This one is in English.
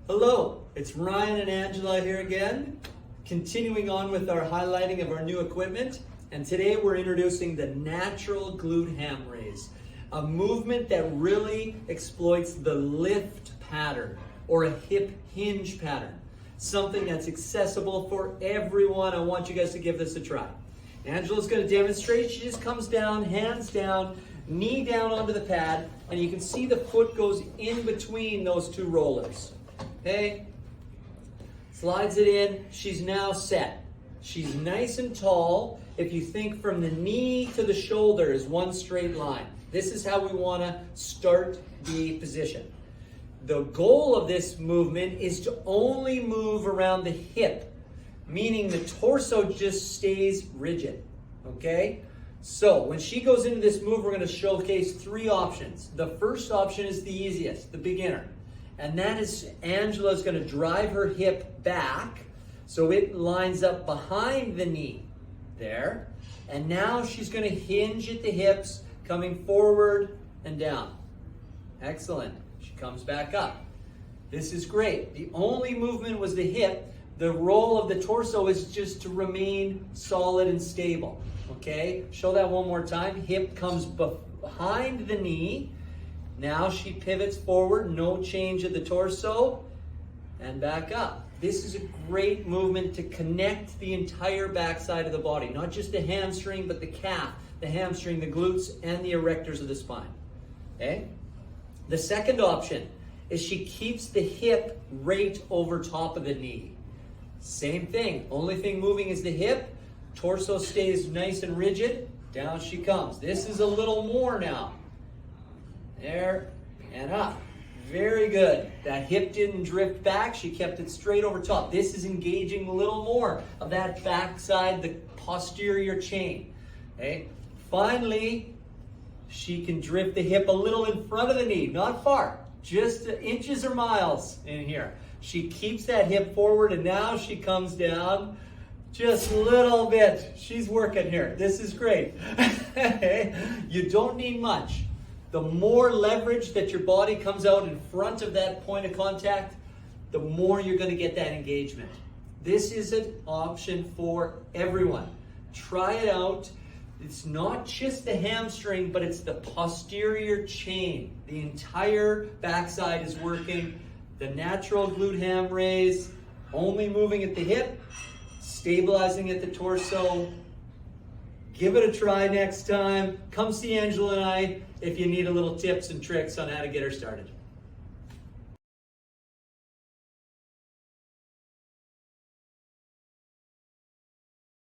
Hello, it's Ryan and Angela here again, continuing on with our highlighting of our new equipment. And today we're introducing the Natural Glute Ham Raise, a movement that really exploits the lift pattern or a hip hinge pattern, something that's accessible for everyone. I want you guys to give this a try. Angela's going to demonstrate. She just comes down, hands down, knee down onto the pad, and you can see the foot goes in between those two rollers. Okay, slides it in. She's now set. She's nice and tall. If you think from the knee to the shoulder is one straight line. This is how we want to start the position. The goal of this movement is to only move around the hip, meaning the torso just stays rigid. Okay? So when she goes into this move, we're going to showcase three options. The first option is the easiest, the beginner. And that is Angela's going to drive her hip back so it lines up behind the knee there. And now she's going to hinge at the hips, coming forward and down. Excellent. She comes back up. This is great. The only movement was the hip. The role of the torso is just to remain solid and stable. Okay? Show that one more time. Hip comes behind the knee. Now she pivots forward, no change of the torso, and back up. This is a great movement to connect the entire backside of the body, not just the hamstring, but the calf, the hamstring, the glutes, and the erectors of the spine. Okay? The second option is she keeps the hip right over top of the knee. Same thing, only thing moving is the hip, torso stays nice and rigid, down she comes. This is a little more now. There and up. Very good. That hip didn't drift back. She kept it straight over top. This is engaging a little more of that backside, the posterior chain. Okay. Finally, she can drift the hip a little in front of the knee, not far, just inches or miles in here. She keeps that hip forward, and now she comes down just a little bit. She's working here. This is great. You don't need much. The more leverage that your body comes out in front of that point of contact, the more you're going to get that engagement. This is an option for everyone. Try it out. It's not just the hamstring, but it's the posterior chain. The entire backside is working. The natural glute ham raise, only moving at the hip, stabilizing at the torso. Give it a try next time. Come see Angela and I if you need a little tips and tricks on how to get her started.